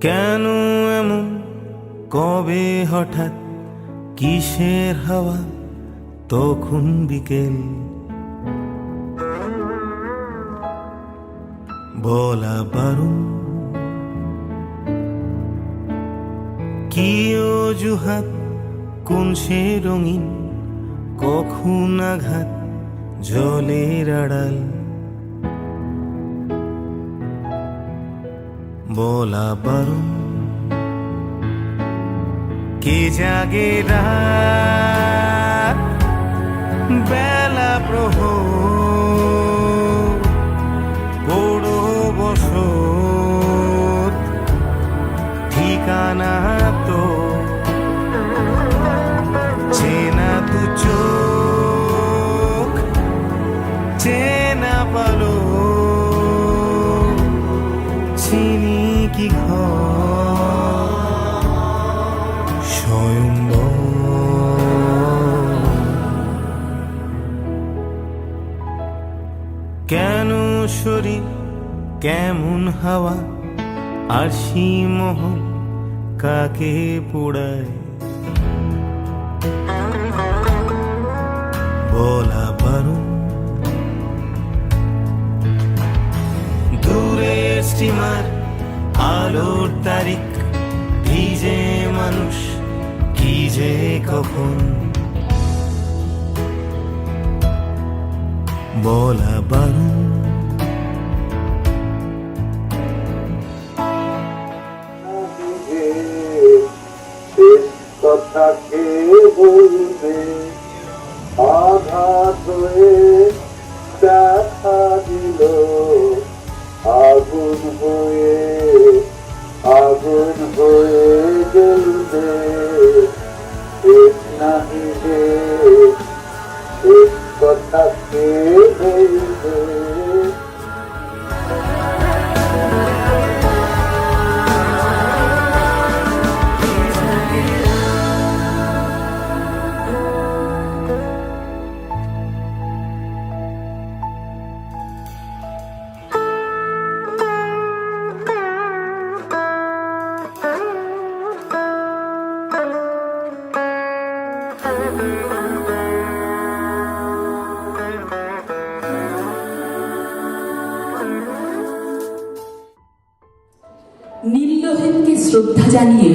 কেন এমন কবে হঠাৎ কিসের হাওয়া তখন বিকেল বলা বারণ কি অজুহাত কোন সে রঙিন কখন আঘাত জলের আড়াল বলা বারণ কে জাগে রাত বেলা প্রহর বড় বসত ঠিকানা তো চেনা তু চোখ চেনা পালো চিনি কি ঘর স্বয়ম্বর কেন শরীর কেমন হাওয়া আর মহল কাকে পোড়ায় বলা বারণ দূরে স্টিমার আলোর তারিখ ভিজে মানুষ কি যে কখন বলা বারণ কথাকে বলবে আঘাত হয়ে দেখা দিল আগুন হয়ে জ্বলবে নাহি যে কথাকে বলবে নীললোহিতকে শ্রদ্ধা জানিয়ে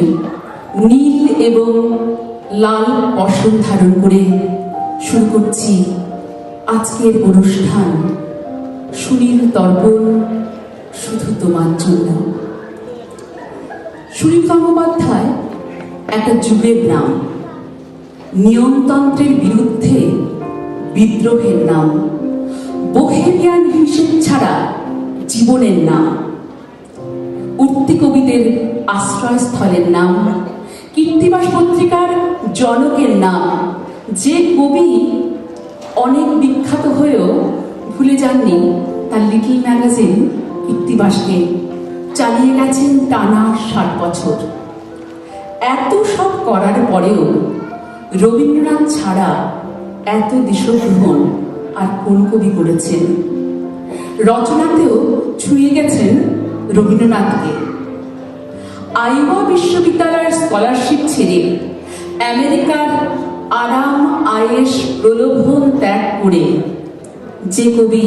নীল এবং লাল পশম ধারণ করে শুরু করছি আজকের অনুষ্ঠান সুনীল তর্পণ শুধু তোমার জন্য। সুনীল গঙ্গোপাধ্যায় একটা যুগের নাম, নিয়মতন্ত্রের বিরুদ্ধে বিদ্রোহের নাম, বোহেমিয়ান হিসেব ছাড়া জীবনের নাম, উঠতি কবিদের আশ্রয়স্থলের নাম, কীর্তিবাস পত্রিকার জনকের নাম, যে কবি অনেক বিখ্যাত হয়েও ভুলে যাননি তার লিটল ম্যাগাজিন কীর্তিবাসকে, চালিয়ে গেছেন টানা 60 বছর। এত সব করার পরেও রবীন্দ্রনাথ ছাড়া এত দেশগ্রহণ আর কোন কবি করেছেন? রচনাতেও ছুঁয়ে গেছেন রবীন্দ্রনাথকে। আইওয়া বিশ্ববিদ্যালয়ের স্কলারশিপ ছেড়ে আমেরিকার আরাম আয়েশ প্রলোভন ত্যাগ করে যে কবি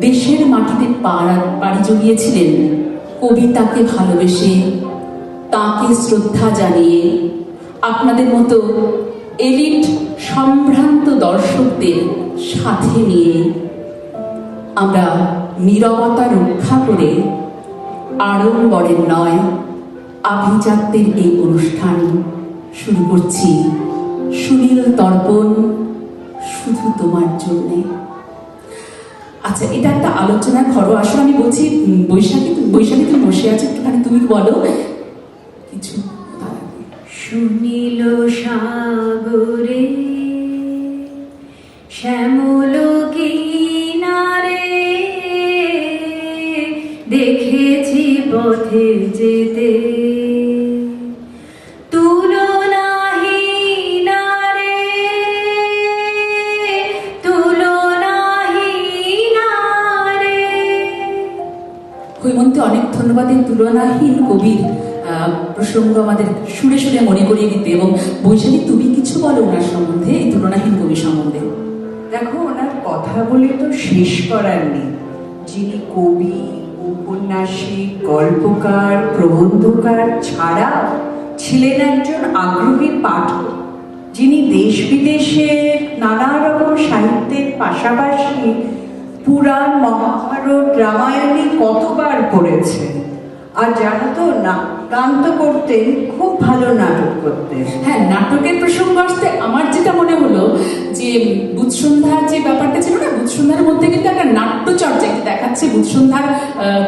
দেশের মাটিতে পাড়ি জমিয়েছিলেন, কবিতাকে ভালোবেসে তাকে শ্রদ্ধা জানিয়ে আপনাদের মতো এলিট সম্ভ্রান্ত দর্শকদের সাথে নিয়ে আমরা নীরবতা রক্ষা করে আড়ম্বরের নয় আভিজাত্যের এই অনুষ্ঠান শুরু করছি সুনীল তর্পণ শুধু তোমার জন্যে। আচ্ছা, এটা একটা আলোচনার ঘরোয়া আসলে আমি বলছি বৈশাখী তুমি বসে আছো, একটুখানি তুমি বলো কিছু। সুনীল সাগরে শ্যামল কিনারে দেখেছি পথে যেতে হৈমন্তী, অনেক ধন্যবাদ এই তুলনাহীন কবির প্রসঙ্গ আমাদের সুরে সুরে মনে করিয়ে দিতে। এবং বৈশালী, তুমি কিছু বলো ওনার সম্বন্ধে, এই তুলনাহীন কবি সম্বন্ধে। দেখো, ওনার কথা বলে তো শেষ করার নেই। যিনি কবি, ঔপন্যাসিক, গল্পকার, প্রবন্ধকার ছাড়া ছিলেন একজন আগ্রহী পাঠক, যিনি দেশ বিদেশের নানা রকম সাহিত্যের পাশাপাশি পুরাণ, মহাভারত, রামায়ণে কতবার পড়েছেন। আর জানো তো, গান তো করতেন, খুব ভালো নাটক করতেন। হ্যাঁ, নাটকের প্রসঙ্গ আসতে আমার যেটা মনে হলো যে বুধসন্ধ্যার যে ব্যাপারটা ছিল না, বুধসন্ধ্যার মধ্যে কিন্তু একটা নাট্যচর্চা একটু দেখাচ্ছে। বুধসন্ধ্যার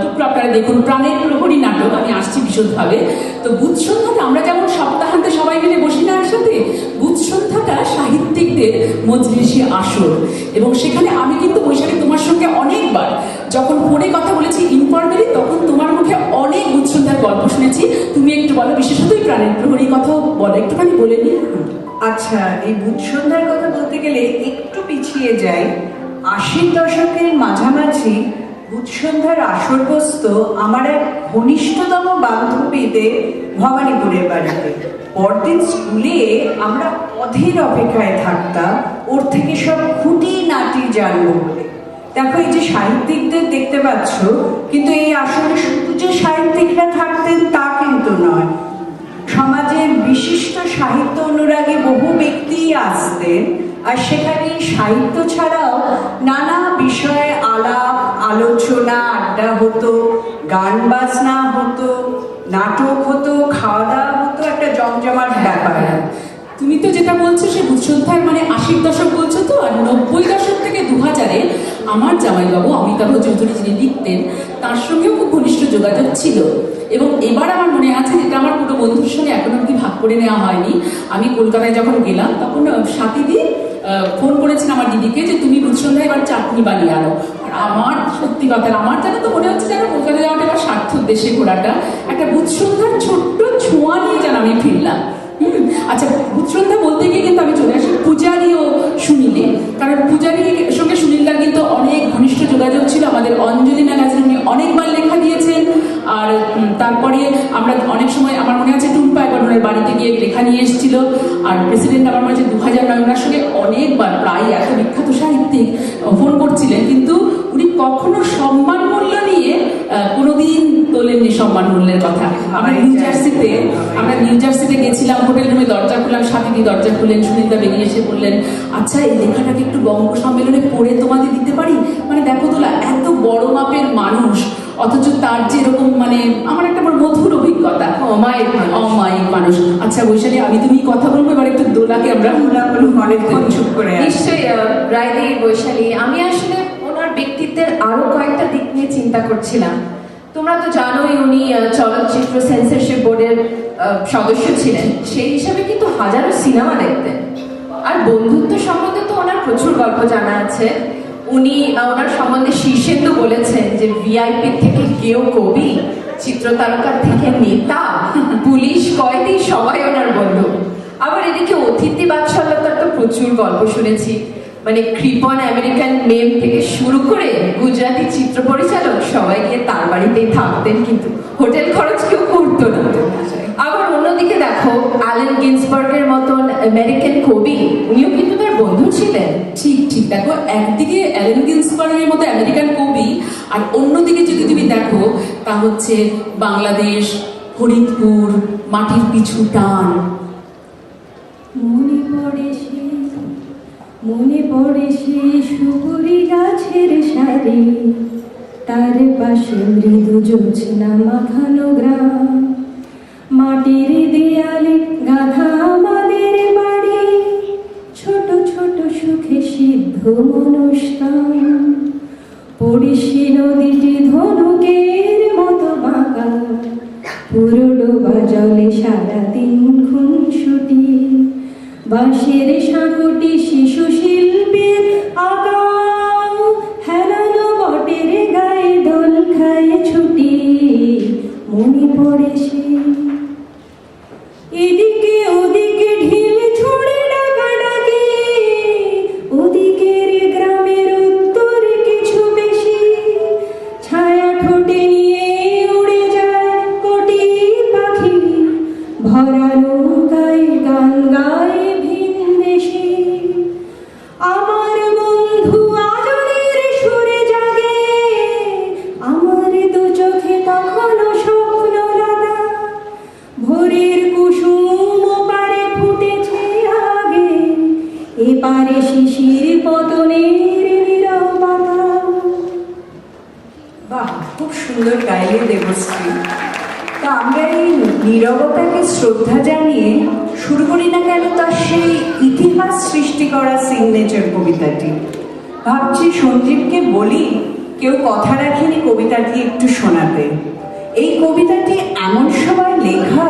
টুকরো আপনারা দেখুন, প্রাণের প্রহরী নাটক, আমি আসছি বিশদভাবে। তো বুধসন্ধ্যাটা আমরা যেমন সপ্তাহান্তে সবাই মিলে বসি না একসাথে, বুধসন্ধ্যাটা সাহিত্যিকদের মজলিসি আসর। এবং সেখানে আমি কিন্তু বৈশাখী তোমার সঙ্গে অনেকবার যখন ফোনে কথা বলেছি ইনফর্মালি, তখন তোমার মুখে অনেক বুধসন্ধ্যার গল্প শুনেছি। তুমি একটু বলো, বিশেষত এই প্রাণের প্রহরী কথাও বলো, একটুখানি বলে নিয়ে। আচ্ছা, এই বুধসন্ধ্যার কথা বলতে গেলে একটু পিছিয়ে যাই। 80 দশকের মাঝামাঝি বুধসন্ধ্যার আসর বসত আমার এক ঘনিষ্ঠতম বান্ধবীদের ভবানীপুরের বাড়িতে। পরদিন স্কুলে আমরা অধীর অপেক্ষায় থাকতাম ওর থেকে সব খুঁটিনাটি জানবো বলে। দেখো, এই যে সাহিত্যিকদের দেখতে পাচ্ছ, কিন্তু এই আসলে শুধু যে সাহিত্যিকরা থাকতেন তা কিন্তু নয়। সমাজের বিশিষ্ট সাহিত্য অনুরাগী বহু ব্যক্তি আসতেন, আর সেখানে সাহিত্য ছাড়াও নানা বিষয়ে আলাপ আলোচনা, আড্ডা হতো, গান বাজনা হতো, নাটক হতো, খাওয়া দাওয়া হতো, একটা জমজমাট ব্যাপার। তুমি তো যেটা বলছো সে বুধসন্ধ্যার মানে 80 দশক বলছো তো, আর 90 দশক থেকে 2000-এ আমার জামাইবাবু অমিতাভ চৌধুরী যিনি লিখতেন, তার সঙ্গেও খুব ঘনিষ্ঠ যোগাযোগ ছিল। এবং এবার আমার মনে আছে, যেটা আমার পুরো বন্ধুর সঙ্গে এখন অব্দি ভাগ করে নেওয়া হয়নি, আমি কলকাতায় যখন গেলাম তখন স্বাতীদি ফোন করেছেন আমার দিদিকে যে তুমি বুধসন্ধ্যায় এবার চাটনি বানিয়ে আনো। আর আমার সত্যি কথা, আমার জানো তো মনে হচ্ছে যেন কলকাতা যাওয়াটা একটা সার্থক দেশে ঘোরাটা, একটা বুধসন্ধ্যার ছোট্ট ছোঁয়া নিয়ে যেন আমি ফিরলাম। আচ্ছা, বুধসন্ধ্যা বলতে গিয়ে কিন্তু আমি চলে আসি পূজারী ও সুনীলে, কারণ পূজারীর সঙ্গে সুনীলদার কিন্তু অনেক ঘনিষ্ঠ যোগাযোগ ছিল। আমাদের অঞ্জলি ম্যাগাজিন উনি অনেকবার লেখা দিয়েছেন। আর তারপরে আমরা অনেক সময়, আমার মনে আছে টুম্পা একবার ওনার বাড়িতে গিয়ে লেখা নিয়ে এসেছিল। আর প্রেসিডেন্ট আমার মনে হচ্ছে 2009 ওনার সঙ্গে অনেকবার, প্রায় এত বিখ্যাত সাহিত্যিক, ফোন করছিলেন, কিন্তু উনি কখনো সম্মান মূল্য নিয়ে কোনোদিন তোলেননি সম্মান মূল্যের কথা। আমরা নিউ জার্সিতে গেছিলাম, হোটেল রুমে দরজা খুললাম, সাথীদি দরজা খুললেন, সুনীলদা বেরিয়ে এসে বললেন, আচ্ছা এই লেখাটাকে একটু বঙ্গ সম্মেলনে পড়ে তোমাদের দিতে পারি। মানে দেখো তোলা, এত বড় মাপের মানুষ, অথচ তার যে এরকম, মানে আমার একটা মধুর অভিজ্ঞতা, অমায়িক মানুষ। আচ্ছা বৈশালী, আমি তুমি কথা বলবো এবার, একটু দোলাকে আমরা অনেকক্ষণ চুপ করে আছি। নিশ্চয়ই রায়দি, বৈশালী, আমি আসলে ওনার ব্যক্তিত্বের আরো কয়েকটা দিক নিয়ে চিন্তা করছিলাম। তোমরা তো জানোই উনি চলচ্চিত্র সেন্সরশিপ বোর্ডের সদস্য ছিলেন, সেই হিসাবে কিন্তু হাজারো সিনেমা দেখতেন। আর বন্ধুত্ব সম্বন্ধে তো ওনার প্রচুর গল্প জানা আছে। উনি ওনার সম্বন্ধে শীর্ষেন্দু বলেছেন যে ভিআইপি থেকে কেউ কবি, চিত্রতারকার থেকে নেতা, পুলিশ, কয়েদি, সবাই ওনার বন্ধু। আবার এদিকে অতিথি বাৎসল্যতার তো প্রচুর গল্প শুনেছি। মানে কৃপন আমেরিকান মেম থেকে শুরু করে গুজরাটি চিত্র পরিচালক সবাই গিয়ে তার বাড়িতেই থাকতেন, কিন্তু হোটেল খরচ কেউ করতো না। আবার অন্যদিকে দেখো, অ্যালেন গিন্সবার্গের মতন আমেরিকান কবি, উনিও কিন্তু তার বন্ধু ছিলেন। ঠিক ঠিক, দেখো একদিকে অ্যালেন গিন্সবার্গের মতো আমেরিকান কবি, আর অন্যদিকে যদি তুমি দেখো তা হচ্ছে বাংলাদেশ, ফরিদপুর, মাটির পিছু টান। মনে পড়ে সে সুপুরি গাছের সারি, তার পাশে মৃদু জ্যোৎস্না মাখানো গ্রাম, মাটির দেয়ালে গাঁথা আমাদের বাড়ি, ছোট ছোট সুখে সিদ্ধ মনুষ্যান, পড়শি নদীটি ধনুকের মতো বাঁকা, পুরো ডোবা জলে সারাদিন খুনসুটি, বাঁশের সাঁকুটি শিশু শিল্পীর আঁকা, হেলানো বটের গায়ে দোল খায় ছুটি, মনে পড়ে সে এদিকে ওদিকে ঢিল ছুড়ে ডাকাডাকি, ওদিকের গ্রামের উত্তর কিছু বেশি, ছায়া ঠোঁটে নিয়ে দেবশ্রী। তা আমরা এই নীরবতাকে শ্রদ্ধা জানিয়ে শুরু করি না কেন তার সেই ইতিহাস সৃষ্টি করা সিগনেচার কবিতাটি। ভাবছি সঞ্জীবকে বলি কেউ কথা রাখেনি কবিতাটি একটু শোনাতে। এই কবিতাটি এমন সময় লেখা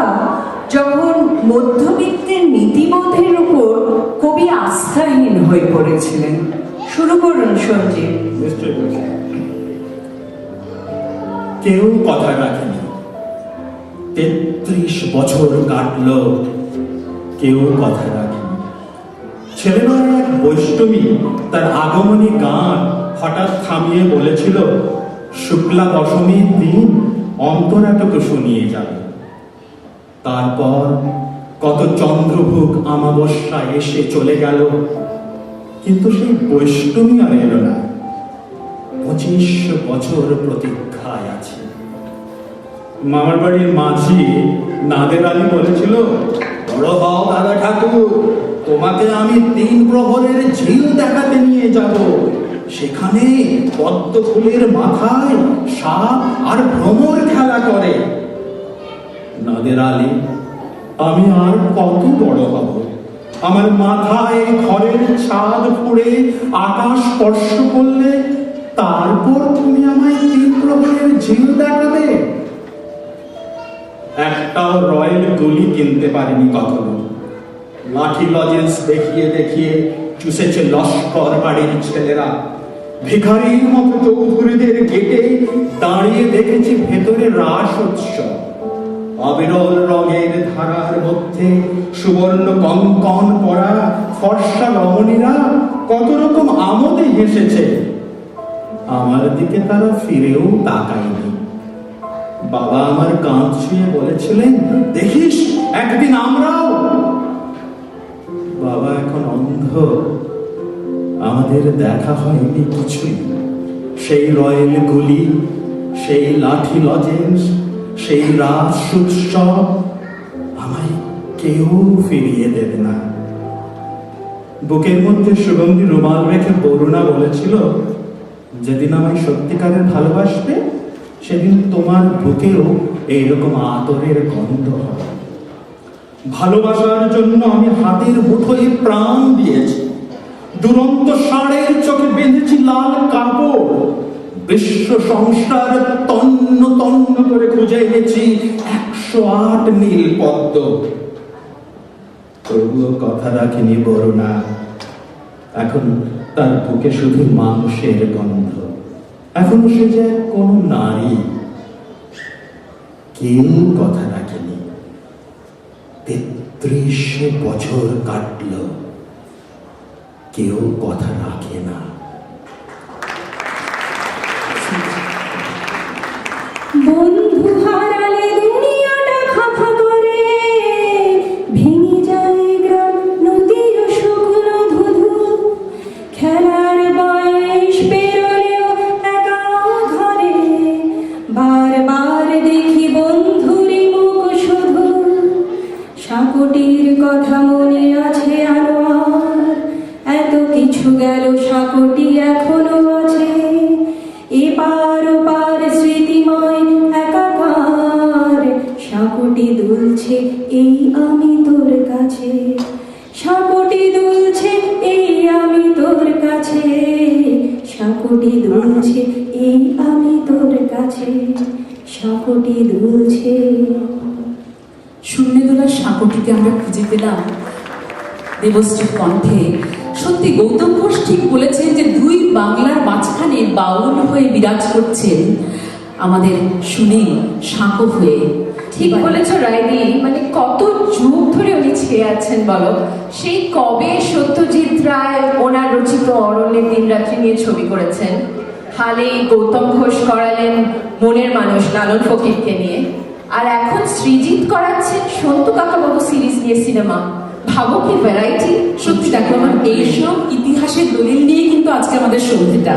যখন মধ্যবিত্তের নীতিবোধের উপর কবি আস্থাহীন হয়ে পড়েছিলেন। শুরু করুন সঞ্জীব। নিশ্চয়ই বলছি। কেউ কথা রাখেনি, ৩৩ বছর কাটলো, কেউ কথা রাখেনি। ছেলেবেলার এক বৈষ্ণবী তার আগমনী গান হঠাৎ থামিয়ে বলেছিল, শুক্লা দশমীর দিন অন্তরাটুকু শুনিয়ে যাবে। তারপর কত চন্দ্রভোগ আমাবস্যা এসে চলে গেল, কিন্তু সেই বৈষ্ণবী আর এলো না। 25 বছর প্রতীক্ষায় আছে। মামার বাড়ির মাঝি নাদের আলী বলেছিল, বড় হও দাদা ঠাকুর, তোমাকে আমি 3 প্রহরের ঝিল দেখাতে নিয়ে যাব। সেখানে পদ্ম ফুলের মাথায় সাপ আর ভ্রমর খেলা করে। নাদের আলী, আমি আর কত বড় হব? আমার মাথায় ঘরের ছাদ ফুঁড়ে আকাশ স্পর্শ করলে তারপর তুমি আমায় 3 প্রহরের ঝিল দেখাবে? একটাও রয়্যাল গুলি কিনতে পারিনি কখনো। লাঠি লজেন্স দেখিয়ে দেখিয়ে চুষেছে লস্কর বাড়ির ছেলেরা। ভিখারির মতো চৌধুরীদের গেটে দাঁড়িয়ে দেখেছি ভেতরে রাস উৎসব। অবিরল রঙের ধারার মধ্যে সুবর্ণ কঙ্কন পরা ফর্সা রমণীরা কত রকম আমোদে হেসেছে। আমার দিকে তারা ফিরেও তাকায়নি। বাবা আমার কাঁধ ছুঁয়ে বলেছিলেন, দেখিস একদিন আমরাও। বাবা এখন অন্ধ, আমাদের দেখা হয়নি কিছুই। সেই রয়েল গুলি, সেই লাঠি লজেন্স, সেই রাত উৎসব আমায় কেউ ফিরিয়ে দেবে না। বুকের মধ্যে সুগন্ধি রুমাল রেখে বরুণা বলেছিল, যেদিন আমায় সত্যিকারের ভালোবাসবে সেদিন তোমার বুকেও এইরকম আদরের গন্ধ হবে। ভালোবাসার জন্য আমি হাতের মুঠোয় প্রাণ দিয়েছি। দুরন্ত ষাঁড়ের চোখে বেঁধেছি লাল কাপড়। বিশ্ব সংসার তন্ন তন্ন করে খুঁজে এনেছি 108 নীল পদ্ম। তবুও কথা রাখিনি বরুণা। এখন তার বুকে শুধু মাংসের গন্ধ। এখন সে যে কোন নারী। কেউ কথা রাখেনি। 33 বছর কাটল, কেউ কথা রাখে না। বন্ধু হারালে দুনিয়াটা খাখা করে, ভেঙে যায় গ্রাম নদীর শুকনো ধুধু। খেলার বয়স পেরোলেও একাও ঘরে, বারবার দেখি বন্ধুরি মুখ শুধু। সাঁকোটির কথা মনে আছে আমার, এত কিছু গেল সাঁকোটি এখনো আছে। এপার ওপার স্মৃতিময় একাকার, সাঁকোটি দুলছে এই আমি তোর কাছে। সাঁকোটি দুলছে এই আমি তোর কাছে। সাঁকোটি দুলছে এই আমি তোর কাছে। সাঁকোটি দুলছে। শূন্য দোলার সাঁকোটিকে আমরা খুঁজে পেলাম দেবশ্রীর কণ্ঠে। সত্যি গৌতম ঘোষ ঠিক বলেছেন যে 2 বাংলার মাঝখানে বাউল হয়ে বিরাজ করছেন আমাদের শুনে সাঁকো হয়ে। ঠিক বলেছ রাইদি, মানে কত যুগ ধরে উনি ছেয়ে আছেন বলো। সেই কবে সত্যজিৎ রায় ওনার রচিত অরণ্যের দিনরাত্রি নিয়ে ছবি করেছেন, হালেই গৌতম ঘোষ করালেন মনের মানুষ লালন ফকিরকে নিয়ে, আর এখন সৃজিত করাচ্ছেন সন্তু কাকাবাবু সিরিজ নিয়ে সিনেমা। ভাবো কি ভ্যারাইটি। সত্যি দেখো, আমার এইসব ইতিহাসের দলিল নিয়ে কিন্তু আজকে আমাদের সন্ধ্যেটা।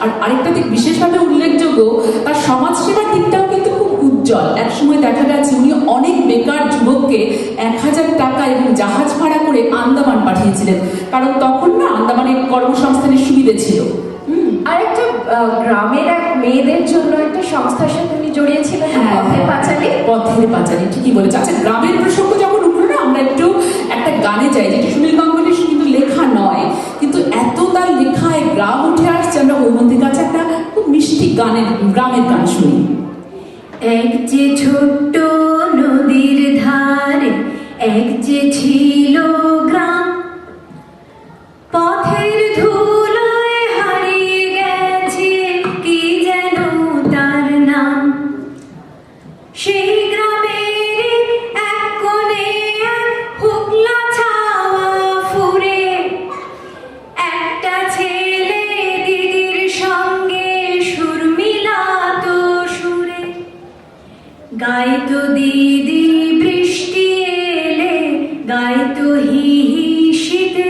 আর আরেকটা দিক বিশেষভাবে উল্লেখযোগ্য, তার সমাজসেবার দিকটাও কিন্তু খুব উজ্জ্বল। একসময় দেখা গেছে উনি অনেক বেকার যুবককে 1000 টাকা এবং জাহাজ ভাড়া করে আন্দামান পাঠিয়েছিলেন, কারণ তখন না আন্দামানে কর্মসংস্থানের সুবিধে ছিল। আর একটা গ্রামের এক মেয়েদের জন্য একটা সংস্থার সাথে উনি জড়িয়েছিলেন না, পথের পাঁচালী। পথের পাঁচালী, ঠিকই বলেছে। আচ্ছা, গ্রামের প্রসঙ্গ যখন উঠলো না, আমরা একটু একটা গানে যাই, যেটা সুনীল গাঙ্গুলির কিন্তু লেখা নয়, কিন্তু এত তার লেখায় গ্রাম উঠে আসছে। আমরা হৈমন্তীর কাছে একটা খুব মিষ্টি গ্রামের গান শুনি। এক যে ছোট্ট নদীর ধারে এক যে ছিল গ্রাম, পথের ধুলোয় হারিয়ে গেছে কি যেন তার নাম। সেই গ্রামের এক কোণে এক হুগলা ছাওয়া ফুরে একটা ছেলে দিদির সঙ্গে সুর মিলাতো সুরে। গাইতো দিদি বৃষ্টি এলে, গাইতো হি হি শীতে,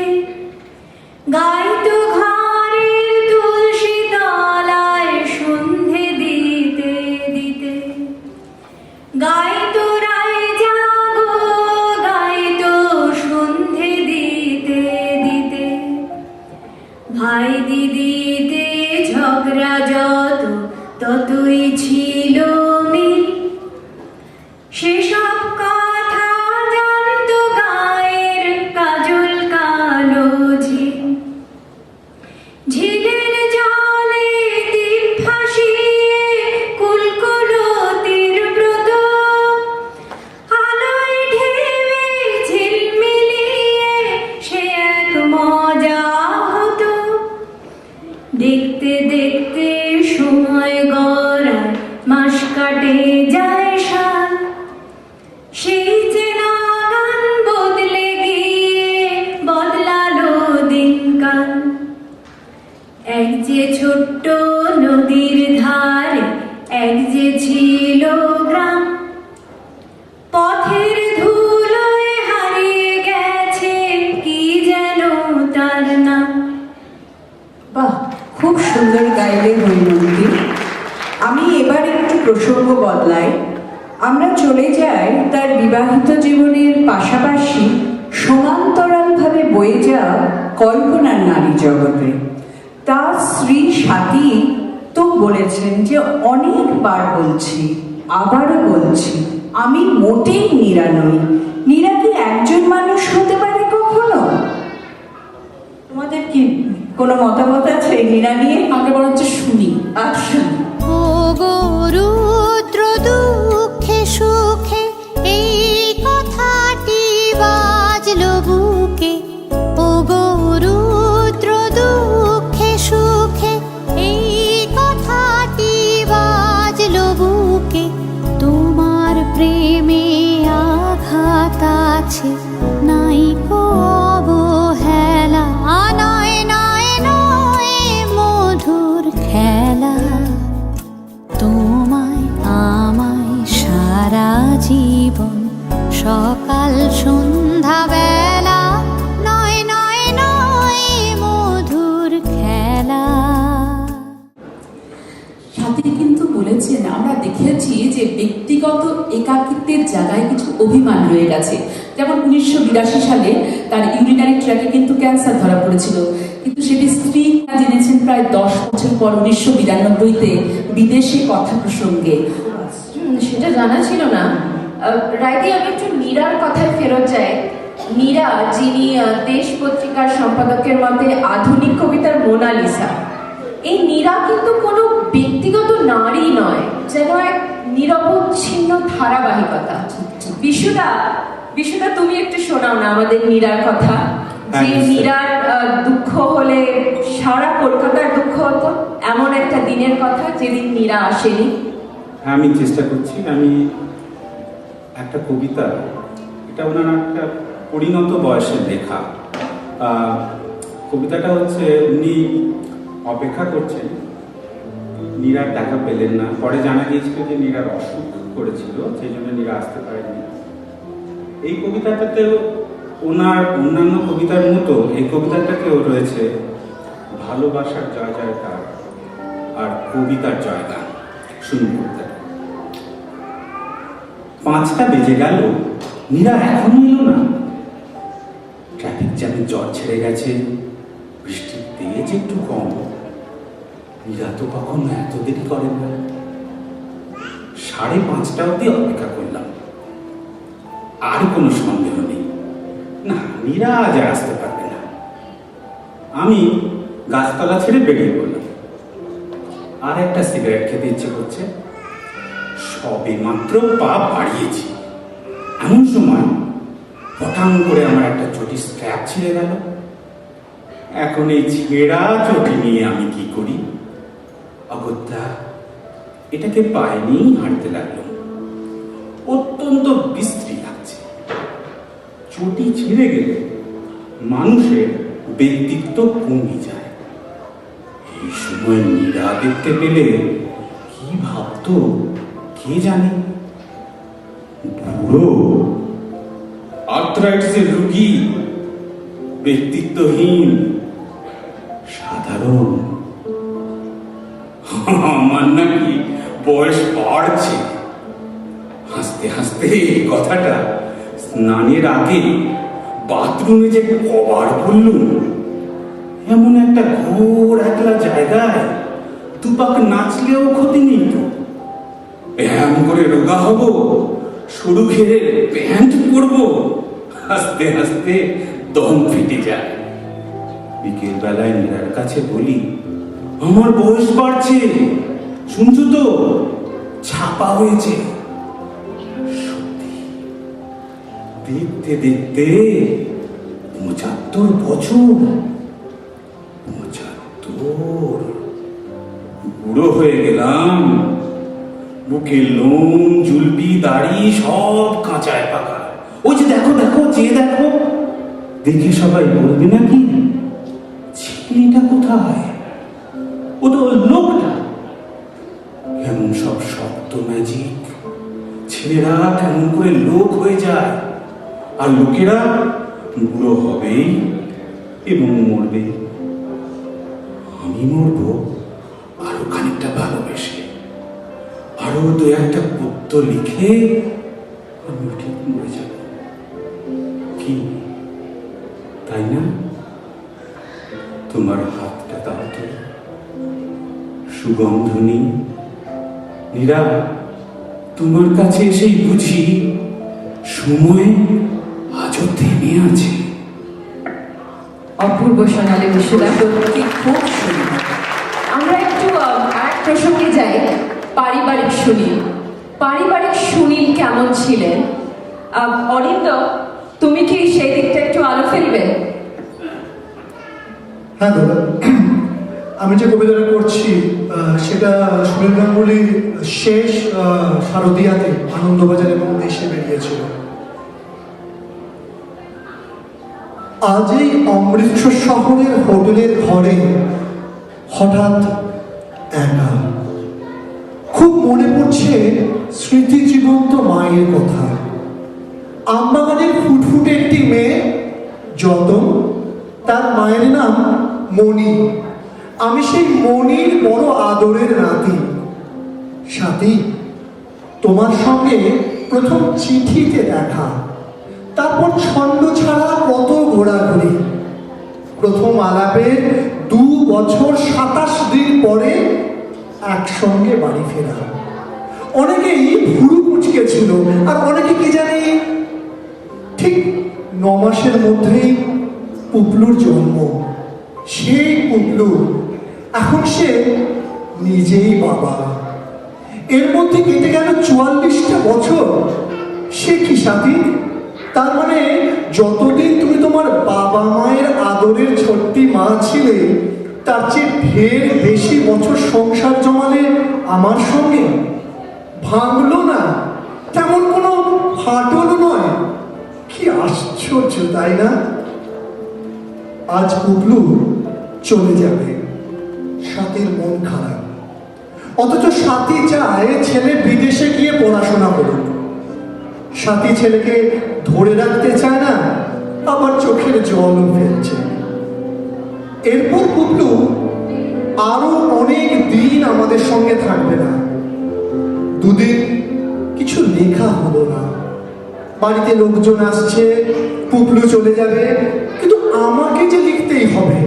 গাইতো ঘরের তুলসী তলায় সন্ধে দিতে দিতে, গাইতো রায় জাগো, গাইতো সন্ধে দিতে দিতে। ভাই দিদিতে ঝগড়া যত ততই ছিল মিল, সেসব কথা জানতো গায়ের কাজল কালো ঝিল। ঝিলের জলে দ্বীপ ভাসিয়ে কুলকুলতির ব্রত, আলোয় ঢেউয়ে ঝিলমিলিয়ে সে এক মজা হতো। দেখতে দেখতে সময় গড়ায়, মাস কাটে যায় সাল, সেই চেনা গান বদলে গিয়ে বদলালো দিনকাল। এক যে ছোট্ট নদীর ধারে এক যে ছিল গ্রাম, পথের ধুলোয় হারিয়ে গেছে কি যেন তার নাম। বাহ, খুব সুন্দর গাইলে হৈমন্তী। আমি এবার একটু প্রসঙ্গ বদলাই। আমরা চলে যাই তার বিবাহিত জীবনের পাশাপাশি সমান্তরালভাবে বয়ে যাওয়া কল্পনার নারী জগতে। তার স্ত্রী স্বাতী তো বলেছেন যে, অনেকবার বলছি, আবারও বলছি, আমি মোটেই নীরা নই। নীরা কি একজন মানুষ হতে পারে কখনো? তোমাদের কি কোনো মতামত আছে নীরা নিয়ে? আমরা বরঞ্চ শুনি। আচ্ছা, ও গো রুদ্র দুঃখে সুখে এই কথাটি বাজলো বুকে। ও গো রুদ্র দুঃখে সুখে এই কথাটি বাজলো বুকে। তোমার প্রেমে আঘাত আছে, নাই কো অবহেলা, নয় নয় নয় মধুর খেলা। তোমায় আমায় সারা জীবন সকাল সন্ধ্যা বেলা, নয় নয় নয় মধুর খেলা। সাথী কিন্তু বলেছেন, আমরা দেখেছি যে ব্যক্তিগত একাকিত্বের জায়গায় কিছু অভিমান রয়ে গেছে। যেমন 1982 সালে তার ইউরিনারি ট্র্যাকে কিন্তু ক্যান্সার ধরা পড়েছিল, কিন্তু সেটি স্ত্রী জেনেছেন প্রায় 10 বছর পর 1992-তে বিদেশে কথা প্রসঙ্গে। সেটা জানা ছিল না। রাইতে আমি একটু নীরার কথায় ফেরত যাই। নীরা, যিনি দেশ পত্রিকার সম্পাদকের মতে আধুনিক কবিতার মোনালিসা, এই নীরা কিন্তু কোনো ব্যক্তিগত নারী নয়, যেন এক নিরবচ্ছিন্ন ধারাবাহিকতা। বিশুদা তুমি একটু শোনাও না আমাদের নীরার কথা। যে নীরার দুঃখ হলে সারা কলকাতার দুঃখ হতো, এমন একটা দিনের কথা যেদিন নীরা আসেনি। আমি চেষ্টা করছি। আমি একটা কবিতা, এটা ওনার একটা পরিণত বয়সের লেখা। কবিতাটা হচ্ছে, উনি অপেক্ষা করছেন, নীরার দেখা পেলেন না। পরে জানা গিয়েছিল যে নীরার অসুখ করেছিল, সেই জন্য নীরা আসতে পারেনি। এই কবিতাটাতেও ওনার অন্যান্য কবিতার মতো এই কবিতাটাতেও রয়েছে ভালোবাসার জয় জয়কার আর কবিতার জয়গান। শুনুন কবিতাটা। 5টা বেজে গেল, নীরা এখনো এলো না। ট্রাফিক জ্যামে জ্বর ছেড়ে গেছে, বৃষ্টির তেজ একটু কম। মীরা তো কখনো এত দেরি করেন না। 5:30 অবধি অপেক্ষা করলাম, আর কোনো সন্দেহ নেই, না মীরা আজ আর আসতে পারবে না। আমি গাছতলা ছেড়ে বেরিয়ে পড়লাম। আর একটা সিগারেট খেতে ইচ্ছে করছে। সবে মাত্র পা বাড়িয়েছি, এমন সময় হঠাৎ করে আমার একটা চটি স্ট্র্যাপ ছিঁড়ে গেল। এখন এই ছেঁড়া চটি নিয়ে আমি কি করি? অগত্যা এটাকে পায়ে নিয়েই হাঁটতে লাগলাম। অত্যন্ত বিশ্রী লাগছে। চটি ছিঁড়ে গেলে মানুষের ব্যক্তিত্ব কমে যায়। এই সময় মীরা দেখতে পেলে কি ভাবতো কে জানে। বুড়ো, আর্থ্রাইটিসের রোগী, ব্যক্তিত্বহীন, সাধারণ। আমার নাকি বয়স বাড়ছে। হাসতে হাসতে এই কথাটা স্নানের আগে বাথরুমে যে কবার বললুম। এমন একটা ঘোর একলা জায়গায় দুপাক নাচলেও ক্ষতি নেই তো। ব্যায়াম করে রোগা হব, সরু ঘেরে প্যান্ট পরবো, হাসতে হাসতে দম ফেটে যায়। বিকেল বেলায় মীরার কাছে বলি, আমার বয়স বাড়ছে, শুনছো তো, ছাপা হয়েছে। সত্যি, দেখতে দেখতে 75 বছর। 75! বুড়ো হয়ে গেলাম। বুকে লোম, জুলপি, দাড়ি সব কাঁচায় পাকা। ওই যে দেখো দেখো, চেয়ে দেখো, দেখে সবাই বলবে নাকি ছেলেটা কোথায়? ও তো লোকটা। কেমন সব শক্ত ম্যাজিক। ছেলেরা কেমন করে লোক হয়ে যায়, আর লোকেরা বুড়ো হবেই এবং মরবে। আমি মরব আরো খানিকটা ভালোবেসে, আরো 2-1টা পদ্য লিখে আমি ঠিক মরে যাব। কি তাই না? তোমার হাতটা দাও তো, সুগন্ধ নেই। মীরা, তোমার কাছে এসেই বুঝি সময় আজও থেমে আছে। অপূর্ব সোনালী বিশ্বদা, সত্যি খুব সুন্দর। আমরা একটু আরেক প্রসঙ্গে যাই। পারিবারিক সুনীল। পারিবারিক সুনীল কেমন ছিলেন? অরিন্দ, তুমি কি সেই দিকটা একটু আলো ফেলবে? হ্যাঁ দাদা, আমি যে কবিতাটা করছি সেটা সুনীল গাঙ্গুলির শেষ শারদিয়াতে আনন্দবাজার এবং দেশে বেরিয়েছিল। আজ এই অমৃতসর শহরের হোটেলের ঘরে হঠাৎ একা খুব মনে পড়ছে স্মৃতি জীবন্ত মায়ের কথা। আমবাগানের ফুটফুটে একটি মেয়ে যতন, তার মায়ের নাম মণি। আমি সেই মণির বড় আদরের নাতি। সাথী, তোমার সঙ্গে প্রথম চিঠিতে দেখা, তারপর ছন্দ ছাড়া কত ঘোরাঘুরি, প্রথম আলাপের 2 বছর 27 দিন পরে একসঙ্গে বাড়ি ফেরা। অনেকেই ভুরু কুচকে ছিল, আর অনেকে কি জানি ঠিক 9 মাসের মধ্যেই পুপলুর জন্ম। সেই পুপলু এখন সে নিজেই বাবা। এর মধ্যে কেটে গেল 44টা বছর। সে কি সাথী? তার মানে যতদিন তুমি তোমার বাবা মায়ের আদরের ছোট্টি মা ছিলে, তার চেয়ে ঢের বেশি বছর সংসার জমালে আমার সঙ্গে। ভাঙলো না, তেমন কোনো ফাটল নয়। কি আশ্চর্য, তাই না? আজ পুপলু চলে যাবে, সাথীর মন খারাপ। অথচ সাথী চায় ছেলে বিদেশে গিয়ে পড়াশোনা করুক। সাথী ছেলেকে ধরে রাখতে চায় না, আবার চোখের জলও ফেলছে। এরপর পুপলু আরো অনেক দিন আমাদের সঙ্গে থাকবে না। 2 দিন কিছু লেখা হলো না। বাড়িতে লোকজন আসছে, পুপলু চলে যাবে, কিন্তু আমাকে যে লিখতেই হবে।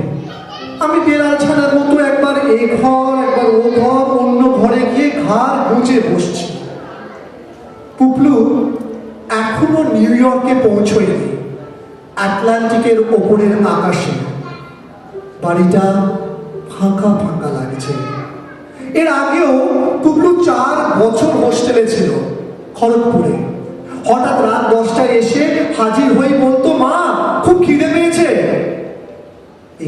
আমি বেড়াল ছানার মতো একবার এ ঘর একবার ও ঘর অন্য ঘরে গিয়ে ঘাড় গুঁজে বসছি। পুপলু এখনো নিউ ইয়র্কে পৌঁছয়নি, আটলান্টিকের ওপরের আকাশে। বাড়িটা ফাঁকা ফাঁকা লাগছে। এর আগেও পুপলু 4 বছর হোস্টেলে ছিল খড়গপুরে। হঠাৎ রাত 10টায় এসে হাজির হয়ে বলতো, মা খুব খিদে পেয়েছে।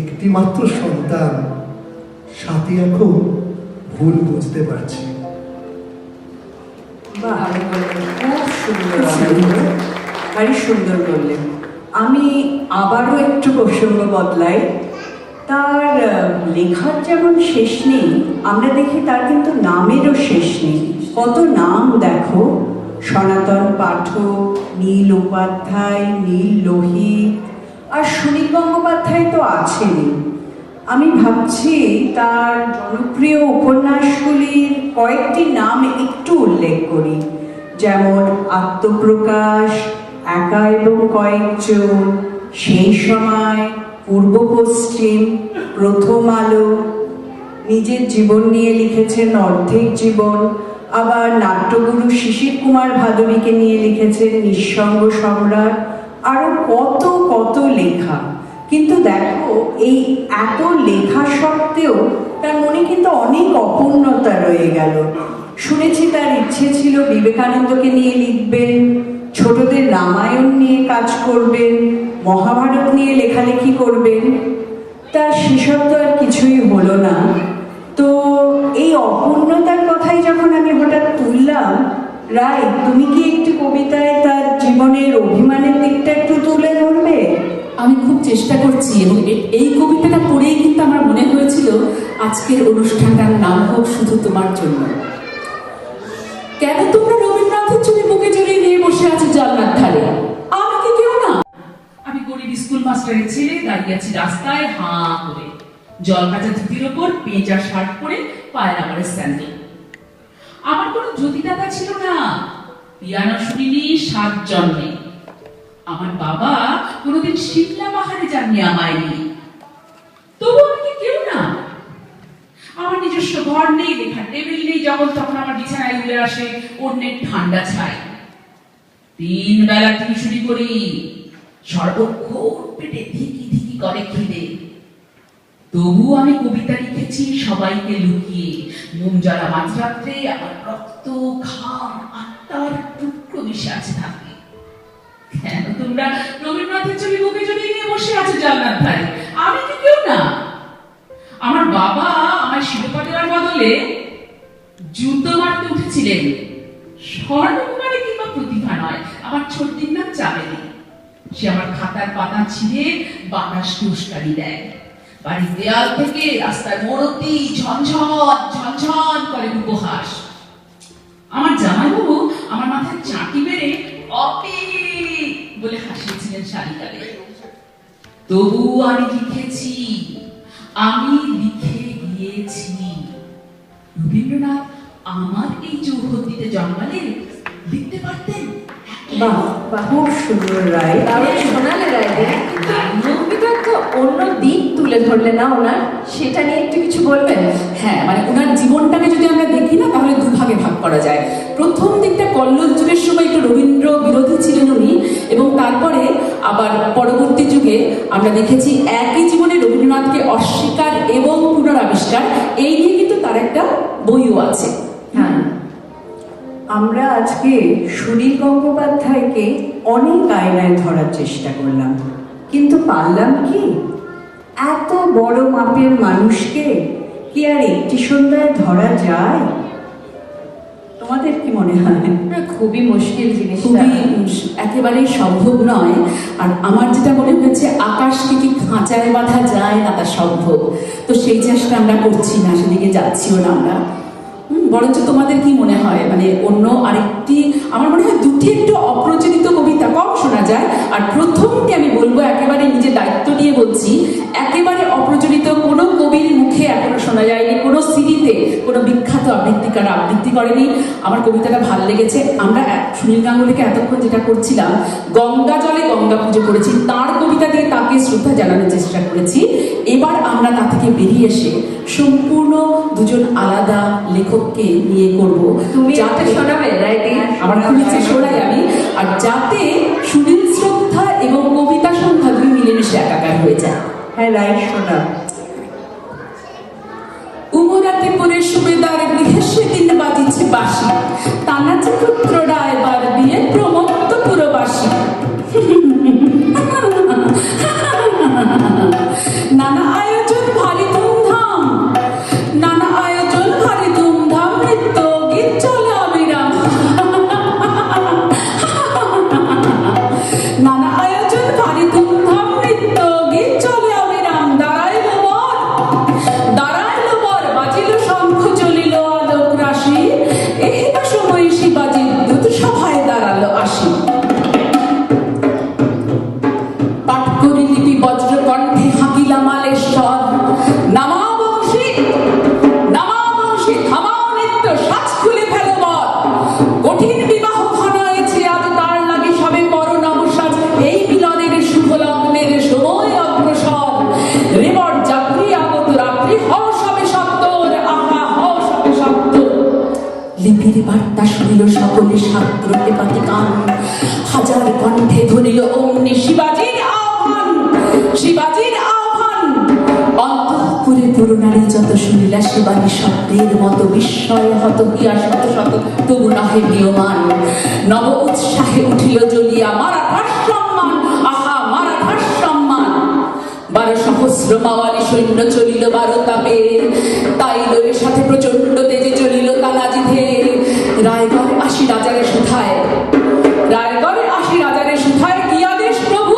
একটি মাত্র সন্তান, সাথে এখন ভুল বুঝতে পারছি। বাহ, খুব সুন্দর, ভারী সুন্দর বললেন। আমি আবারও একটু প্রসঙ্গ বদলাই। তার লেখার যেমন শেষ নেই, আমরা দেখি তার কিন্তু নামেরও শেষ নেই। কত নাম দেখো, সনাতন পাঠক, নীল উপাধ্যায়, নীল লোহিত, আর সুনীল গঙ্গোপাধ্যায় তো আছেনই। আমি ভাবছি তার জনপ্রিয় উপন্যাসগুলির কয়েকটি নাম একটু উল্লেখ করি, যেমন আত্মপ্রকাশ, একা এবং কয়েকজন, সেই সময়, পূর্ব পশ্চিম, প্রথম আলো। নিজের জীবন নিয়ে লিখেছেন অর্ধেক জীবন। আবার নাট্যগুরু শিশির কুমার ভাদুরীকে নিয়ে লিখেছেন নিঃসঙ্গ সম্রাট। আরো কত কত লেখা। কিন্তু দেখো, এই এত লেখা সত্ত্বেও তার মনে কিন্তু অনেক অপূর্ণতা রয়ে গেল। শুনেছি তার ইচ্ছে ছিল বিবেকানন্দকে নিয়ে লিখবেন, ছোটদের রামায়ণ নিয়ে কাজ করবেন, মহাভারত নিয়ে লেখালেখি করবেন। তা সেসব তো আর কিছুই হলো না। তো এই অপূর্ণতার কথাই যখন আমি হঠাৎ তুললাম, রায়, তুমি কি একটি কবিতায় তার জীবনের অভিমানের দিকটা একটু তুলে ধরবে? আমি খুব চেষ্টা করছি, এবং এই কবিতাটা পড়েই কিন্তু আমার মনে হয়েছিল আজকের অনুষ্ঠানটার নাম হোক শুধু তোমার জন্য। কেন তোমরা রবীন্দ্রনাথের ছবি বুকে জড়িয়ে নিয়ে বসে আছো জানলার ধারে? আমি কি কেউ না? আমি গরিব স্কুল মাস্টারের ছেলে, দাঁড়িয়ে আছি রাস্তায় হাঁ করে, জল কাঁচা ধুতির ওপর পেঁচা শার্ট পরে, পায়ের আমাদের স্যান্ডেল। আমার কোনো জ্যোতিদাতা ছিল না, পিয়ানো শুনিনি 7 জন্মে। আমার বাবা কোনোদিন শিমলা পাহাড়ে যাননি আমায় নিয়ে। তবু আমি কি কেউ না? আমার নিজস্ব ঘর নেই, লেখার টেবিল নেই, যখন তখন আমার বিছানায় উড়ে আসে অন্যের ঠান্ডা ছাই। 3 বেলা টিউশনি করি, সর্বক্ষণ পেটে ধিকি ধিকি করে খিদে। তবু আমি কবিতা লিখেছি সবাইকে লুকিয়ে, মোম জ্বালা মাঝরাত্রে আমার রক্ত, ঘাম, আত্মার টুকরো মিশে আছে থাকে। কেন তোমরা রবীন্দ্রনাথের ছবি বুকে জড়িয়ে নিয়ে বসে আছো জানলার ধারে? আমি কি কেউ না? আমার বাবা আমার শিরোপা দেওয়ার বদলে যুদ্ধ মারতে উঠেছিলেন। স্বর্ণকুমারী কিংবা প্রতিভা নয়, আমার ছোট্টির নাম চামেলি। সে আমার খাতার পাতা ছিঁড়ে বাতাসকে উস্কানি দেয়। বাড়ির দেয়াল থেকে রাস্তার মোড় অবধি ঝনঝন ঝনঝন করে উপহাস। আমার জামাইবাবু আমার মাথায় চাটি মেরে অপি বলে হাসিয়েছিলেন শালিকালে। তবু আমি লিখেছি, আমি লিখে গিয়েছি। রবীন্দ্রনাথ আমার এই চৌহদ্দিতে জন্মালে লিখতে পারতেন। বাহ, খুব সুন্দর রায়। দারুণ শোনালে রায়দের। কবিতার তো অন্য দিক তুলে ধরলে না ওনার, সেটা নিয়ে একটু কিছু বলবেন? হ্যাঁ, মানে ওনার জীবনটাকে যদি আমরা দেখি না, তাহলে দুভাগে ভাগ করা যায়। প্রথম দিকটা কল্লোল যুগের সময় একটু রবীন্দ্র বিরোধী ছিলেন উনি, এবং তারপরে আবার পরবর্তী যুগে আমরা দেখেছি একই জীবনে রবীন্দ্রনাথকে অস্বীকার এবং পুনরাবিষ্কার, এই নিয়ে কিন্তু তার একটা বইও আছে। হ্যাঁ, আমরা আজকে সুনীল গঙ্গোপাধ্যায়কে অনেক আয়নায় ধরার চেষ্টা করলাম, কিন্তু পারলাম কি? এত বড় মাপের মানুষকে কি আর একটি সন্ধ্যায় ধরা যায়? তোমাদের কি মনে হয়? খুবই মুশকিল জিনিসটা। খুবই একেবারেই সম্ভব নয়। আর আমার যেটা মনে হয়েছে, আকাশকে কি খাঁচায় বাঁধা যায় না, তা সম্ভব। তো সেই চেষ্টা আমরা করছি না, সেদিকে যাচ্ছিও না আমরা। বরঞ্চ তোমাদের কি মনে হয়, মানে অন্য আরেকটি, আমার মনে হয় 2টি একটু অপ্রচলিত কবিতা কম শোনা যায়। আর প্রথমটি আমি বলবো, একেবারে নিজের দায়িত্ব নিয়ে বলছি, একেবারে অপ্রচলিত কোনো কবির মুখে এখনো শোনা যায়নি, কোনো সিডিতে কোনো বিখ্যাত আবৃত্তিকার আবৃত্তি করেনি। আমার কবিতাটা ভালো লেগেছে। আমরা সুনীল গাঙ্গুলিকে এতক্ষণ যেটা করছিলাম, গঙ্গা জলে গঙ্গা পুজো করেছি, তার কবিতা দিয়ে তাকে শ্রদ্ধা জানানোর চেষ্টা করেছি। এবার আমরা তা থেকে বেরিয়ে এসে সম্পূর্ণ দুজন আলাদা লেখককে নিয়ে করব। তুমি যাতে শোনাবে রাইটিং আমার খুব ইচ্ছে শোনাই আমি, আর যাতে সুনীল শ্রদ্ধা এবং কবিতা সন্ধ্যা দুই মিলেমিশে একাকার হয়ে যায়। হ্যাঁ, রাইট, শোনা। উমরাতে পরে সুবেদার গৃহে সেদিন বাজিছে বাঁশি, তানাচে পুত্ররা এবার বিয়ে প্রমত্ত পুরবাসী। নানা আয়োজন ভারী ধুমধাম, নানা আয়োজন ভারী ধুমধাম, নৃত্য গীত চলে অবিরাম। নানা আয়োজন ভারী ধুমধাম, নৃত্য গীত চলে অবিরাম। দাঁড়াইলো বর, বাজিল শঙ্খ, চলিল আলোক রাশি, এই সময় শিবাজি দূত সভায় দাঁড়ালো আসি। পাঠ করি লিপি বজ্র কণ্ঠে হাকিলা মালেশ্বর, নামা বংশী থামাও নৃত্য, সাজ খুলে ফেলো বর। কঠিন বিবাহ ঘনায়েছে আজ, তার লাগে সবে করো নবসাজ, এই মিলনের শুভ লগ্নের সময় অগ্রসর। রেবর যাত্রী আগত রাত্রি, হও সবে সত্তর, আহা হও সবে সত্তর। লিপির বার্তা শুনিল সকলে সাত্রকে পাতি কান, হাজার কণ্ঠে ধরিল অমনি শিবাজির আহ্বান, শিবাজির আহ্বান। অন্তঃপুরে পুরনারী যত শুনিলা শিবানী শব্দের মতো, বিস্ময় হত হিয়া শত শত, তবু নহে নিয়মান। নব উৎসাহে উঠিল জ্বলিয়া মারাঠার সম্মান, আহা মারাঠার সম্মান। 12 সহস্র মাওয়ালি সৈন্য চলিল 12 তাপে, তাই লোয়ের সাথে প্রচন্ড তেজে চলিল তানাজি ধেয়ে। রায়গড়ে আসি রাজারে সুথায়, রায়গড়ে আসি রাজারে সুথায়, কি আদেশ প্রভু,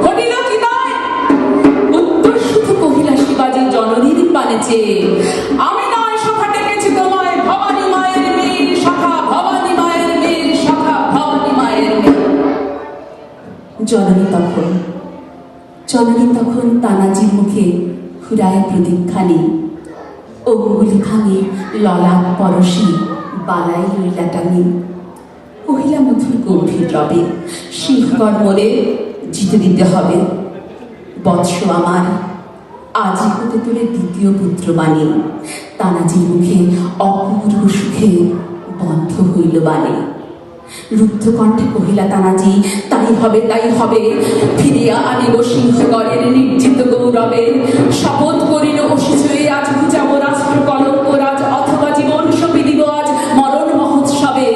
ঘটিল কি দায়? উত্তর শুধু কহিলা শিবাজি জননীর পানে চেয়ে, আমি নয় সখা ডেকেছি তোমায়, ভবানী মায়ের মেয়ের সখা, ভবানী মায়ের মেয়ের সখা, ভবানী মায়ের মেয়ে। জননী তখন তানাজির মুখে ঘুরায় প্রদীপখানি, অঙ্গুলি ভাঙে ললাট পরশি, বালাই লইলা টানি। কহিলা মধুর গম্ভীর রবে, সিংহগড় মোরে জিতে দিতে হবে। বৎস আমার, আজই হতে তোরে দ্বিতীয় পুত্র বাণী। তানাজির মুখে অপূর্ব সুখে বন্ধ হইল বাণী। রুদ্ধ কণ্ঠে কহিলা তানাজি, তাই হবে, ফিরিয়া আনিব সিংহগড়ের নির্জিত গৌরবে। শপথ করিল অসিছয়ে, আজ বুঝাব রাষ্ট্র কলঙ্ক রাজ, অথবা জীবন সপি দিব আজ মরণ মহোৎসবে।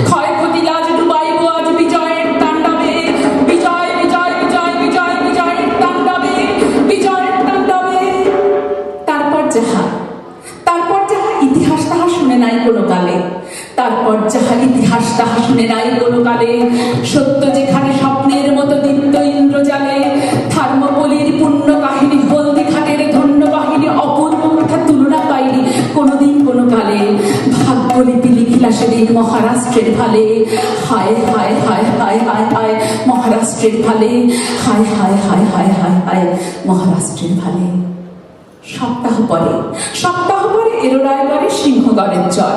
ক্ষয়ক্ষতি আজ ডুবাইব আজ বিজয়ের তাণ্ডবে, বিজয় বিজয় বিজয় বিজয় বিজয়ের তাণ্ডবে, বিজয়ের তাণ্ডবে। তারপর যাহা ইতিহাস তাহা শুনে নাই কোনো কালে, তারপর যাহা ইতিহাস তাহা শুনে নাই কোনো কালে। সত্য যেখানে স্বপ্নের মতো দীপ্ত ইন্দ্রজালে, থার্মোপলির পূর্ণ কাহিনী, হলদি ঘাটের ধন্য বাহিনী, অপূর্ব কথা তুলনা পাইনি কোনোদিন কোনো কালে। ভাগ্যলিপি লিখিলা সেদিন মহারাষ্ট্রের ভালে, হায় হায় হায় হায় হায় হায় মহারাষ্ট্রের ভালে, হায় হায় হায় হায় হায় হায় মহারাষ্ট্রের ভালে। সপ্তাহ পরে এলো রায়গড়ে সিংহগড়ের চর,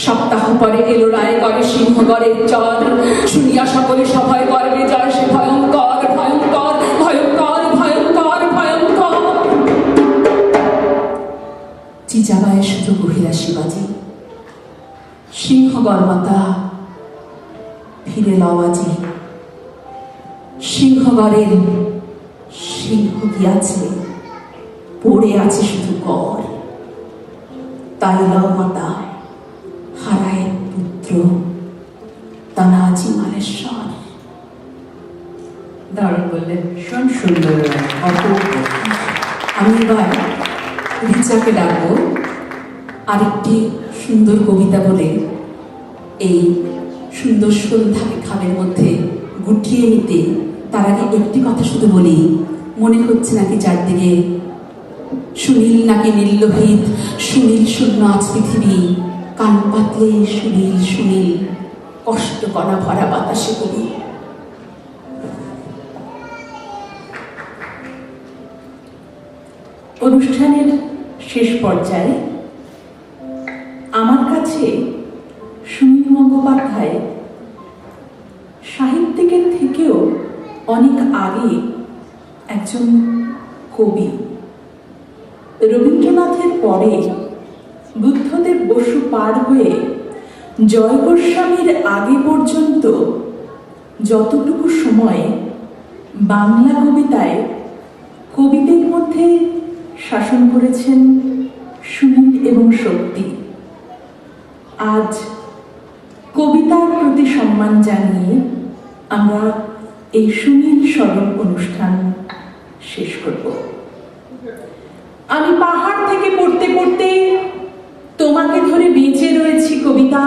সপ্তাহ পরে এলো রায়গড়ে সিংহগড়ের চর। শুনিয়া সকলে সভয় গর্বে জয়, সে ভয়ঙ্কর ভয়ঙ্কর ভয়ঙ্কর ভয়ঙ্কর ভয়ঙ্কর। চিজাবায় শুধু কহিলা শিবাজি, সিংহগড় মাতা ফিরে লওয়াজি। সিংহগড়ের সিংহ গিয়াছে, পড়ে আছে শুধু গড়। তাই লও মাতা, হারায় পুত্র তানাজি মালেশ্বর। দারুণ বললেন, ভীষণ সুন্দর, অপূর্ব। আমি এবার রিচাকে ডাকবো আরেকটি সুন্দর কবিতা বলে এই সুন্দর সন্ধ্যাকে খামের মধ্যে গুটিয়ে নিতে। তার আগে একটি কথা শুধু বলি, মনে হচ্ছে নাকি চারদিকে সুনীল নাকি নীললোহিত, সুনীল শূন্য আজ পৃথিবী, কান পাতলে সুনীল সুনীল, কষ্ট করা ভরা বাতাসে কবি। অনুষ্ঠানের শেষ পর্যায়ে আমার কাছে সুনীল গঙ্গোপাধ্যায় সাহিত্যিকের থেকেও অনেক আগে একজন কবি। রবীন্দ্রনাথের পরে বুদ্ধদেব বসু পার হয়ে জয় গোস্বামীর আগে পর্যন্ত যতটুকু সময় বাংলা কবিতায় কবিদের মধ্যে শাসন করেছেন সুনীল এবং শক্তি, আজ কবিতার প্রতি সম্মান জানিয়ে আমরা এই সুনীল স্মরণ অনুষ্ঠান শেষ করব। আমি পাহাড় থেকে পড়তে পড়তে তোমাকে ধরে বেঁচে রয়েছি কবিতা,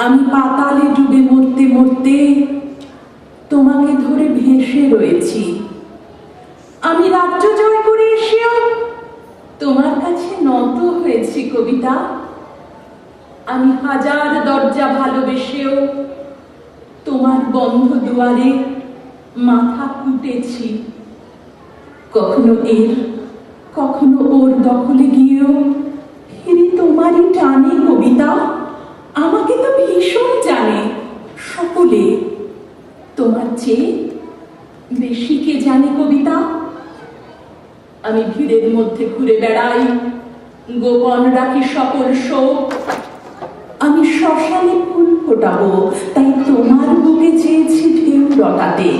আমি পাতালে ডুবে মরতে মরতে তোমাকে ধরে ভেসে রয়েছি, আমি রাজ্য জয় করে এসেও তোমার কাছে নত হয়েছি কবিতা, আমি হাজার দরজা ভালোবেসেও তোমার বন্ধ দুয়ারে মাথা কুটেছি, কখনো এর কখনো ওর দখলে গিয়েও ফিরি তোমারই টানে কবিতা, আমাকে তো ভীষণ জানে সকলে, তোমার চেয়ে বেশি কে জানে কবিতা। আমি ভিড়ের মধ্যে ঘুরে বেড়াই, গোপন রাখি সকল শোক, আমি শ্মশানে ফুল ফোটাবো তাই তোমার বুকে চেয়েছি ঢেউ রটাতে,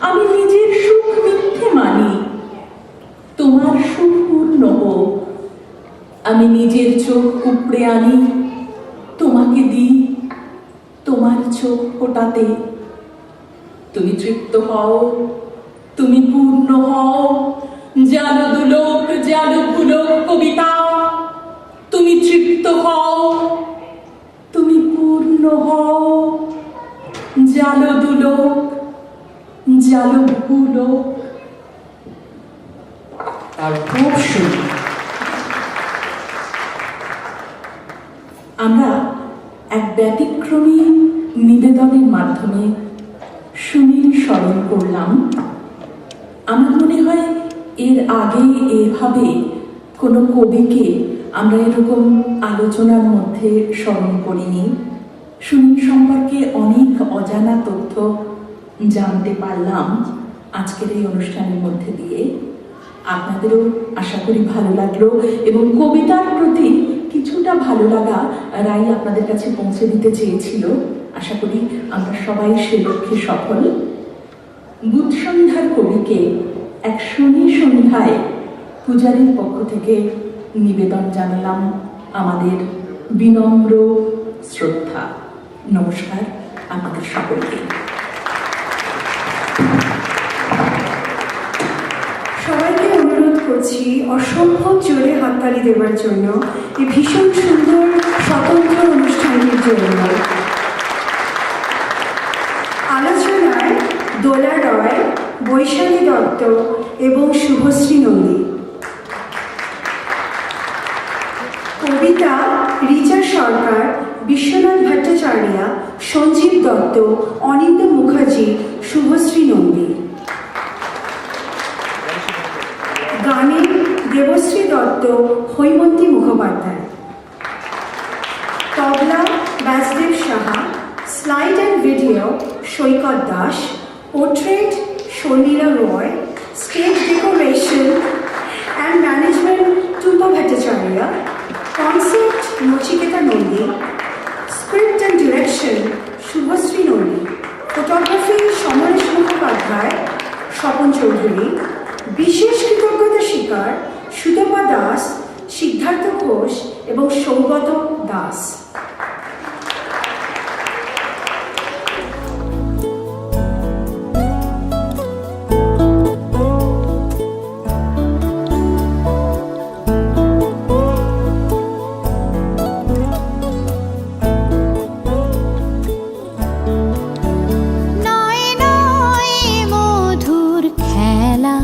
আমি নিজের সুখ মিথ্যে মানি তোমার সুখ পূর্ণ হোক, আমি নিজের চোখ উপড়ে আনি তোমাকে দিই তোমার চোখ ফোটাতে, তুমি তৃপ্ত হও তুমি পূর্ণ হও, জালো দুলোক জালো ভুলোক কবিতা, তুমি তৃপ্ত হও তুমি পূর্ণ হও, জালো দুলোক জালো ভুলোক। আর খুব সুন্দর। আমরা এক ব্যতিক্রমী নিবেদনের মাধ্যমে সুনীল স্মরণ করলাম। আমার মনে হয় এর আগে এভাবে কোনো কবিকে আমরা এরকম আলোচনার মধ্যে স্মরণ করিনি। সুনীল সম্পর্কে অনেক অজানা তথ্য জানতে পারলাম আজকের এই অনুষ্ঠানের মধ্যে দিয়ে। আপনাদেরও আশা করি ভালো লাগলো এবং কবিতার প্রতি কিছুটা ভালো লাগা রাই আপনাদের কাছে পৌঁছে দিতে চেয়েছিল। আশা করি আমরা সবাই সে লক্ষ্যে সফল। বুধসন্ধ্যার কবিকে এক শনি সন্ধ্যায় পূজারীর পক্ষ থেকে নিবেদন জানালাম আমাদের বিনম্র শ্রদ্ধা। নমস্কার আমাদের সকলকে। সবাইকে অনুরোধ করছি অসম্ভব জোরে হাততালি দেওয়ার জন্য এই ভীষণ সুন্দর স্বতন্ত্র অনুষ্ঠানটির জন্য। আলোচনায় দোলা রয়, বৈশালী দত্ত এবং শুভশ্রী নন্দী। কবিতা রিচা সরকার, বিশ্বনাথ ভট্টাচার্য, সঞ্জীব দত্ত, অনিন্দ মুখার্জি, শুভশ্রী নন্দী। গানে দেবশ্রী দত্ত, হৈমন্তী মুখোপাধ্যায়। তবলা Byasdeb Saha, slide and video Saikat Das, portrait Sharmila Roy, stage decoration and management Tupa Bhattacharya, concept Nachiketa Nandi, script and direction Shubhashree Nandi, photography Samaresh Mukhopadhyay, Swapan Chowdhury. বিশেষ কৃতজ্ঞতা স্বীকার সুতপা দাস, সিদ্ধার্থ ঘোষ এবং সৌগত দাস। নয় নয় মধুর খেলা,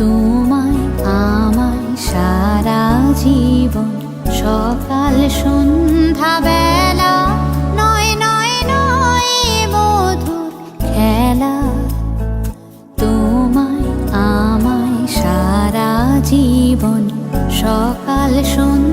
তোমায় আমায় সারা জীবন সকাল জীবন সকাল সন্ধ্যা